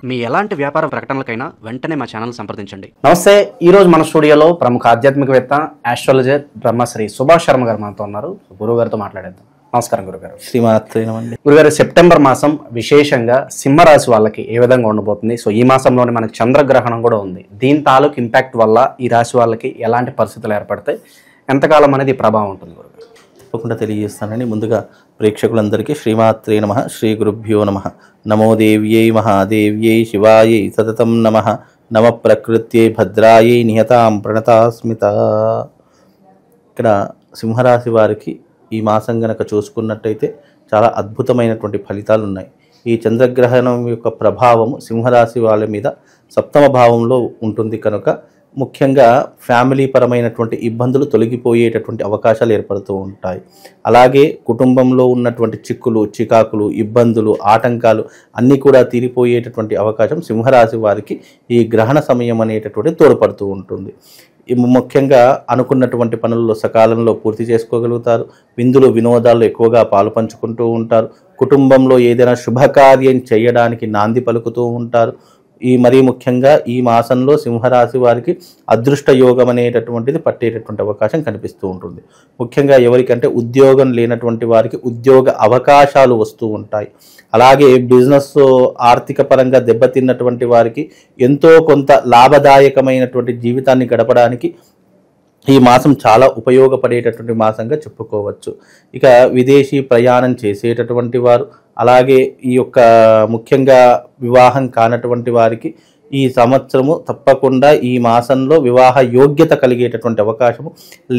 మీ ఎలాంటి వ్యాపార ప్రకటనలకైనా వెంటనే మా ఛానల్ సంప్రదించండి. నమస్తే. ఈరోజు మన స్టూడియోలో ప్రముఖ ఆధ్యాత్మికవేత్త ఆస్ట్రాలజర్ బ్రహ్మశ్రీ సుభాష్ శర్మ గారు మనతో ఉన్నారు. గురువు గారితో మాట్లాడేద్దాం. నమస్కారం గురుగారు. శ్రీమాత్రేనమండి. గురుగారు, సెప్టెంబర్ మాసం విశేషంగా సింహరాశి వాళ్ళకి ఏ విధంగా ఉండబోతుంది? సో ఈ మాసంలోనే మనకి చంద్రగ్రహణం కూడా ఉంది. దీని తాలూకు ఇంపాక్ట్ వల్ల ఈ రాశి వాళ్ళకి ఎలాంటి పరిస్థితులు ఏర్పడతాయి, ఎంతకాలం అనేది ప్రభావం ఉంటుంది గురుగారు? తప్పకుండా తెలియజేస్తానండి. ముందుగా ప్రేక్షకులందరికీ శ్రీమాత్రే నమః, శ్రీ గురుభ్యో నమః. నమో దేవ్యై మహాదేవ్యై శివాయై సతతం నమః. నమ ప్రకృత్యై భద్రాయై నిహతాం ప్రణతాస్మిత. ఇక్కడ సింహరాశి వారికి ఈ మాసం గనక చూసుకున్నట్టయితే చాలా అద్భుతమైనటువంటి ఫలితాలు ఉన్నాయి. ఈ చంద్రగ్రహణం యొక్క ప్రభావం సింహరాశి వాళ్ళ మీద సప్తమ భావంలో ఉంటుంది కనుక ముఖ్యంగా ఫ్యామిలీ పరమైనటువంటి ఇబ్బందులు తొలగిపోయేటటువంటి అవకాశాలు ఏర్పడుతూ ఉంటాయి. అలాగే కుటుంబంలో ఉన్నటువంటి చిక్కులు, చికాకులు, ఇబ్బందులు, ఆటంకాలు అన్నీ కూడా తీరిపోయేటటువంటి అవకాశం సింహరాశి వారికి ఈ గ్రహణ సమయం అనేటటువంటి తోడ్పడుతూ ఉంటుంది. ముఖ్యంగా అనుకున్నటువంటి పనుల్లో సకాలంలో పూర్తి చేసుకోగలుగుతారు. విందులు వినోదాల్లో ఎక్కువగా పాలు పంచుకుంటూ ఉంటారు. కుటుంబంలో ఏదైనా శుభకార్యం చేయడానికి నాంది పలుకుతూ ఉంటారు. మరీ ముఖ్యంగా ఈ మాసంలో సింహరాశి వారికి అదృష్ట యోగం అనేటటువంటిది పట్టేటటువంటి అవకాశం కనిపిస్తూ ఉంటుంది. ముఖ్యంగా ఎవరికంటే ఉద్యోగం లేనటువంటి వారికి ఉద్యోగ అవకాశాలు వస్తూ ఉంటాయి. అలాగే బిజినెస్ ఆర్థిక పరంగా దెబ్బతిన్నటువంటి వారికి ఎంతో కొంత లాభదాయకమైనటువంటి జీవితాన్ని గడపడానికి ఈ మాసం చాలా ఉపయోగపడేటటువంటి మాసంగా చెప్పుకోవచ్చు. ఇక విదేశీ ప్రయాణం చేసేటటువంటి వారు, అలాగే ఈ యొక్క ముఖ్యంగా వివాహం కానటువంటి వారికి ఈ సంవత్సరము తప్పకుండా ఈ మాసంలో వివాహ యోగ్యత కలిగేటటువంటి అవకాశము,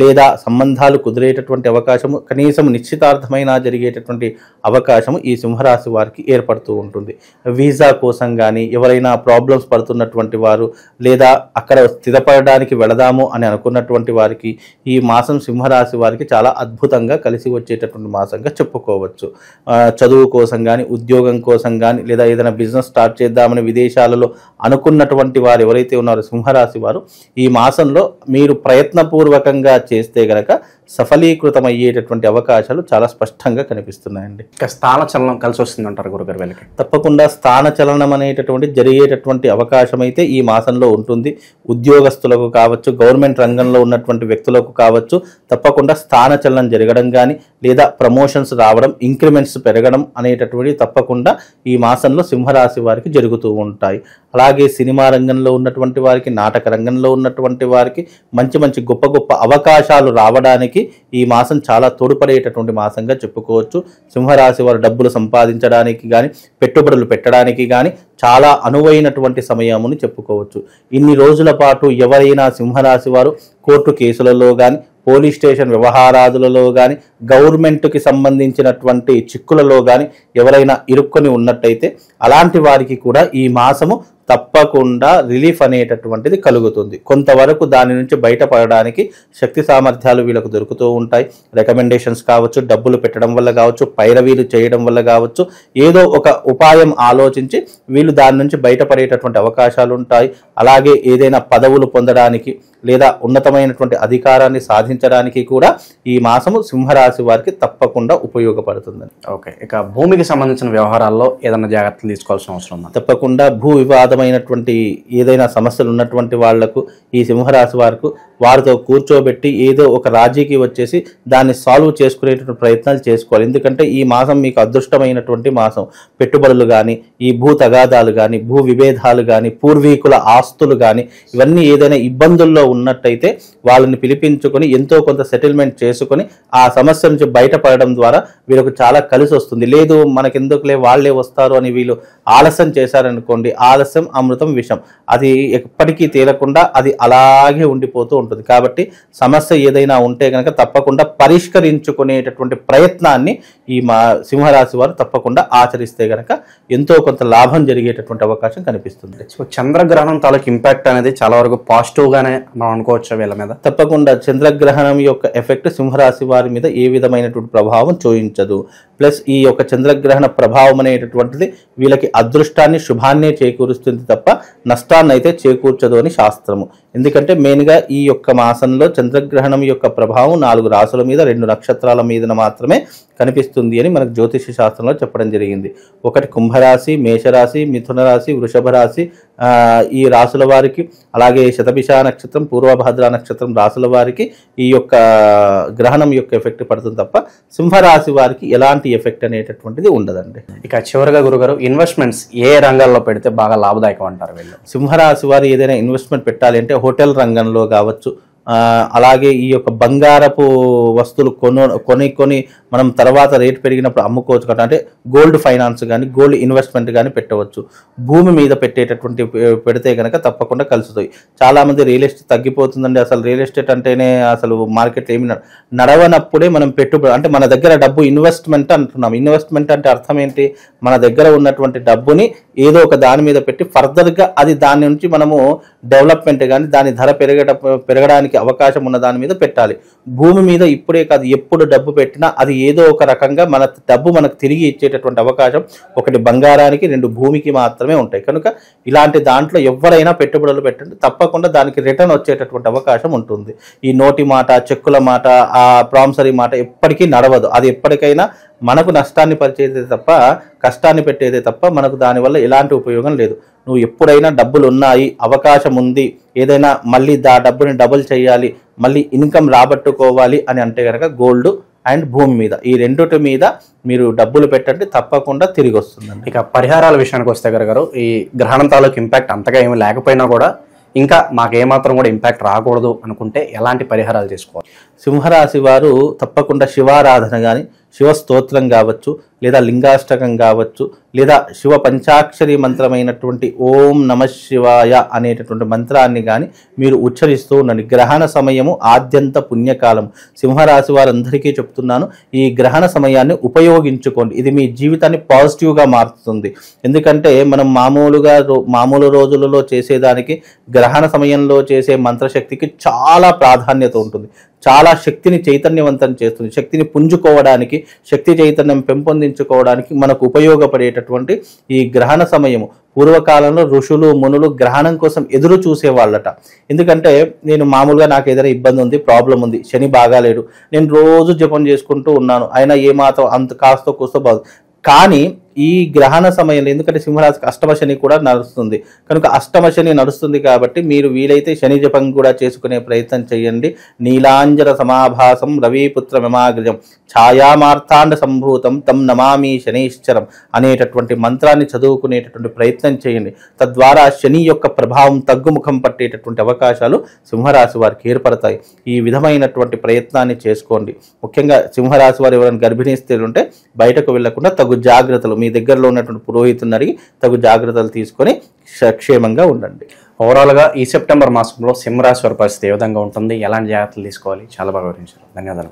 లేదా సంబంధాలు కుదిరేటటువంటి అవకాశము, కనీసం నిశ్చితార్థమైన జరిగేటటువంటి అవకాశము ఈ సింహరాశి వారికి ఏర్పడుతూ ఉంటుంది. వీసా కోసం కానీ ఎవరైనా ప్రాబ్లమ్స్ పడుతున్నటువంటి వారు, లేదా అక్కడ స్థిరపడడానికి వెళదాము అని అనుకున్నటువంటి వారికి ఈ మాసం సింహరాశి వారికి చాలా అద్భుతంగా కలిసి వచ్చేటటువంటి మాసంగా చెప్పుకోవచ్చు. చదువు కోసం కానీ, ఉద్యోగం కోసం కానీ, లేదా ఏదైనా బిజినెస్ స్టార్ట్ చేద్దామని విదేశాలలో అనుకున్నటువంటి వారు ఎవరైతే ఉన్నారో సింహరాశి వారు ఈ మాసంలో మీరు ప్రయత్నపూర్వకంగా చేస్తే గనక సఫలీకృతమయ్యేటటువంటి అవకాశాలు చాలా స్పష్టంగా కనిపిస్తున్నాయండి. స్థాన చలనం కలిసి వస్తుంది అంటారు గురుగారు వీళ్ళకి? తప్పకుండా స్థాన చలనం అనేటటువంటి జరిగేటటువంటి అవకాశం అయితే ఈ మాసంలో ఉంటుంది. ఉద్యోగస్తులకు కావచ్చు, గవర్నమెంట్ రంగంలో ఉన్నటువంటి వ్యక్తులకు కావచ్చు, తప్పకుండా స్థాన చలనం జరగడం కానీ, లేదా ప్రమోషన్స్ రావడం, ఇంక్రిమెంట్స్ పెరగడం అనేటటువంటి తప్పకుండా ఈ మాసంలో సింహరాశి వారికి జరుగుతూ ఉంటాయి. అలాగే సినిమా రంగంలో ఉన్నటువంటి వారికి, నాటక రంగంలో ఉన్నటువంటి వారికి మంచి మంచి గొప్ప గొప్ప అవకాశాలు రావడానికి ఈ మాసం చాలా తోడ్పడేటటువంటి మాసంగా చెప్పుకోవచ్చు. సింహరాశి వారు డబ్బులు సంపాదించడానికి కానీ, పెట్టుబడులు పెట్టడానికి కానీ చాలా అనువైనటువంటి సమయముని చెప్పుకోవచ్చు. ఇన్ని రోజుల పాటు ఎవరైనా సింహరాశి వారు కోర్టు కేసులలో కానీ, పోలీస్ స్టేషన్ వ్యవహారాదులలో కానీ, గవర్నమెంట్కి సంబంధించినటువంటి చిక్కులలో కానీ ఎవరైనా ఇరుక్కొని ఉన్నట్టయితే అలాంటి వారికి కూడా ఈ మాసము తప్పకుండా రిలీఫ్ అనేటటువంటిది కలుగుతుంది. కొంతవరకు దాని నుంచి బయటపడడానికి శక్తి సామర్థ్యాలు వీళ్ళకు దొరుకుతూ ఉంటాయి. రికమెండేషన్స్ కావచ్చు, డబ్బులు పెట్టడం వల్ల కావచ్చు, పైరవీలు చేయడం వల్ల కావచ్చు, ఏదో ఒక ఉపాయం ఆలోచించి వీళ్ళు దాని నుంచి బయటపడేటటువంటి అవకాశాలు ఉంటాయి. అలాగే ఏదైనా పదవులు పొందడానికి, లేదా ఉన్నతమైనటువంటి అధికారాన్ని సాధించడానికి కూడా ఈ మాసము సింహరాశి వారికి తప్పకుండా ఉపయోగపడుతుందని. ఓకే. ఇక భూమికి సంబంధించిన వ్యవహారాల్లో ఏదైనా జాగ్రత్తలు తీసుకోవాల్సిన అవసరం ఉందా? తప్పకుండా భూ వివాదమైనటువంటి ఏదైనా సమస్యలు ఉన్నటువంటి వాళ్లకు ఈ సింహరాశి వారితో కూర్చోబెట్టి ఏదో ఒక రాజీకి వచ్చేసి దాన్ని సాల్వ్ చేసుకునేటువంటి ప్రయత్నాలు చేసుకోవాలి. ఎందుకంటే ఈ మాసం మీకు అదృష్టమైనటువంటి మాసం. పెట్టుబడులు కానీ, ఈ భూ తగాదాలు కానీ, భూ విభేదాలు కానీ, పూర్వీకుల ఆస్తులు కానీ, ఇవన్నీ ఏదైనా ఇబ్బందుల్లో ఉన్నట్టయితే వాళ్ళని పిలిపించుకొని ఎంతో కొంత సెటిల్మెంట్ చేసుకొని ఆ సమస్య నుంచి బయటపడడం ద్వారా వీళ్ళకు చాలా కలిసి వస్తుంది. లేదు మనకెందుకులే వాళ్ళే వస్తారు అని వీళ్ళు ఆలస్యం చేశారనుకోండి, ఆలస్యం అమృతం విషం, అది ఎప్పటికీ తేలకుండా అది అలాగే ఉండిపోతూ ఉంటుంది. కాబట్టి సమస్య ఏదైనా ఉంటే కనుక తప్పకుండా పరిష్కరించుకునేటటువంటి ప్రయత్నాన్ని ఈ సింహరాశి వారు తప్పకుండా ఆచరిస్తే గనక ఎంతో కొంత లాభం జరిగేటటువంటి అవకాశం కనిపిస్తుంది. సో చంద్రగ్రహణం తాలూకు ఇంపాక్ట్ అనేది చాలా వరకు పాజిటివ్ గానే మనం అనుకోవచ్చు వీళ్ళ మీద? తప్పకుండా చంద్రగ్రహణం యొక్క ఎఫెక్ట్ సింహరాశి వారి మీద ఏ విధమైనటువంటి ప్రభావం చూపించదు. ప్లస్ ఈ యొక్క చంద్రగ్రహణ ప్రభావం అనేటటువంటిది వీళ్ళకి అదృష్టాన్ని, శుభాన్నే చేకూరుస్తుంది తప్ప నష్టాన్ని అయితే చేకూర్చదు అని శాస్త్రము. ఎందుకంటే మెయిన్గా ఈ యొక్క మాసంలో చంద్రగ్రహణం యొక్క ప్రభావం 4 రాసుల మీద 2 నక్షత్రాల మీద మాత్రమే కనిపిస్తుంది అని మనకు జ్యోతిష శాస్త్రంలో చెప్పడం జరిగింది. ఒకటి కుంభరాశి, మేషరాశి, మిథున రాశి, వృషభ రాశి, ఈ రాసుల వారికి, అలాగే శతభిష నక్షత్రం, పూర్వభద్ర నక్షత్రం రాసుల వారికి ఈ యొక్క గ్రహణం యొక్క ఎఫెక్ట్ పడుతుంది తప్ప సింహరాశి వారికి ఎలాంటి ఎఫెక్ట్ అనేటటువంటిది ఉండదండి. ఇక చివరిగా గురుగారు, ఇన్వెస్ట్మెంట్స్ ఏ రంగాల్లో పెడితే బాగా లాభదాయకం అంటారు వీళ్ళు? సింహరాశి వారు ఏదైనా ఇన్వెస్ట్మెంట్ పెట్టాలి అంటే హోటల్ రంగంలో కావచ్చు, అలాగే ఈ యొక్క బంగారపు వస్తువులు కొని మనం తర్వాత రేటు పెరిగినప్పుడు అమ్ముకోవచ్చు కదా, అంటే గోల్డ్ ఫైనాన్స్ కానీ గోల్డ్ ఇన్వెస్ట్మెంట్ కానీ పెట్టవచ్చు. భూమి మీద పెట్టేటటువంటి పెడితే కనుక తప్పకుండా కలుస్తుంది. చాలామంది రియల్ ఎస్టేట్ తగ్గిపోతుందండి, అసలు రియల్ ఎస్టేట్ అంటేనే అసలు మార్కెట్ ఏమి నడవనప్పుడే మనం పెట్టుబడి, అంటే మన దగ్గర డబ్బు ఇన్వెస్ట్మెంట్ అంటున్నాం. ఇన్వెస్ట్మెంట్ అంటే అర్థం ఏంటి? మన దగ్గర ఉన్నటువంటి డబ్బుని ఏదో ఒక దాని మీద పెట్టి ఫర్దర్గా అది దాని నుంచి మనము డెవలప్మెంట్ కానీ దాని ధర పెరగడానికి అవకాశం ఉన్న దాని మీద పెట్టాలి. భూమి మీద ఇప్పుడే కాదు, ఎప్పుడు డబ్బు పెట్టినా అది ఏదో ఒక రకంగా మన డబ్బు మనకు తిరిగి ఇచ్చేటటువంటి అవకాశం ఒకటి బంగారానికి, 2 భూమికి మాత్రమే ఉంటాయి. కనుక ఇలాంటి దాంట్లో ఎవరైనా పెట్టుబడులు పెట్టండి, తప్పకుండా దానికి రిటర్న్ వచ్చేటటువంటి అవకాశం ఉంటుంది. ఈ నోటి మాట, చెక్కుల మాట, ఆ ప్రామిసరీ మాట ఎప్పటికీ నడవదు. అది ఎప్పటికైనా మనకు నష్టాన్ని పరిచేదే తప్ప, కష్టాన్ని పెట్టేదే తప్ప మనకు దానివల్ల ఎలాంటి ఉపయోగం లేదు. నువ్వు ఎప్పుడైనా డబ్బులు ఉన్నాయి, అవకాశం ఉంది, ఏదైనా మళ్ళీ డబ్బుని డబుల్ చేయాలి, మళ్ళీ ఇన్కమ్ రాబట్టుకోవాలి అని అంటే కనుక గోల్డ్ అండ్ భూమి మీద, ఈ రెండిటి మీద మీరు డబ్బులు పెట్టండి, తప్పకుండా తిరిగి వస్తుందండి. ఇక పరిహారాల విషయానికి వస్తే గారు, ఈ గ్రహణం తాలూకు ఇంపాక్ట్ అంతగా ఏమి లేకపోయినా కూడా ఇంకా మాకేమాత్రం కూడా ఇంపాక్ట్ రాకూడదు అనుకుంటే ఎలాంటి పరిహారాలు చేసుకోవాలి? సింహరాశి వారు తప్పకుండా శివారాధన కానీ, శివ స్తోత్రం కావచ్చు, లేదా లింగాష్టకం కావచ్చు, లేదా శివ పంచాక్షరి మంత్రమైనటువంటి ఓం నమ శివాయ అనేటటువంటి మంత్రాన్ని కానీ మీరు ఉచ్చరిస్తూ ఉండండి. గ్రహణ సమయము ఆద్యంత పుణ్యకాలం. సింహరాశి వారందరికీ చెప్తున్నాను, ఈ గ్రహణ సమయాన్ని ఉపయోగించుకోండి. ఇది మీ జీవితాన్ని పాజిటివ్గా మారుతుంది. ఎందుకంటే మనం మామూలు రోజులలో చేసేదానికి గ్రహణ సమయంలో చేసే మంత్రశక్తికి చాలా ప్రాధాన్యత ఉంటుంది. చాలా శక్తిని చైతన్యవంతం చేస్తుంది. శక్తిని పుంజుకోవడానికి, శక్తి చైతన్యం పెంపొందించుకోవడానికి మనకు ఉపయోగపడేటటువంటి ఈ గ్రహణ సమయము. పూర్వకాలంలో ఋషులు, మునులు గ్రహణం కోసం ఎదురు చూసేవాళ్ళట. ఎందుకంటే నేను మామూలుగా నాకు ఏదైనా ఇబ్బంది ఉంది, ప్రాబ్లం ఉంది, శని బాగాలేడు, నేను రోజు జపం చేసుకుంటూ ఉన్నాను, అయినా ఏమాత్రం అంత కాస్తో కూస్తో బాగుంది. కానీ ఈ గ్రహణ సమయంలో, ఎందుకంటే సింహరాశికి అష్టమ శని కూడా నడుస్తుంది కనుక అష్టమ శని నడుస్తుంది కాబట్టి మీరు వీలైతే శని జపం కూడా చేసుకునే ప్రయత్నం చేయండి. నీలాంజన సమాభాసం రవిపుత్ర మమాగ్రజం ఛాయామార్తాండ సంభూతం తం నమామి శనీశ్చరం అనేటటువంటి మంత్రాన్ని చదువుకునేటటువంటి ప్రయత్నం చేయండి. తద్వారా శని యొక్క ప్రభావం తగ్గుముఖం పట్టేటటువంటి అవకాశాలు సింహరాశి వారికి ఏర్పడతాయి. ఈ విధమైనటువంటి ప్రయత్నాన్ని చేసుకోండి. ముఖ్యంగా సింహరాశి వారు ఎవరైనా గర్భిణీ స్త్రీలు ఉంటే బయటకు వెళ్లకుండా తగు జాగ్రత్తలు, మీ దగ్గరలో ఉన్నటువంటి పురోహితుని అడిగి తగు జాగ్రత్తలు తీసుకొని క్షేమంగా ఉండండి. ఓవరాల్గా ఈ సెప్టెంబర్ మాసంలో సింహరాశి వారి పరిస్థితి ఏ విధంగా ఉంటుంది, ఎలాంటి జాగ్రత్తలు తీసుకోవాలి, చాలా బాగా వివరించారు. ధన్యవాదాలు.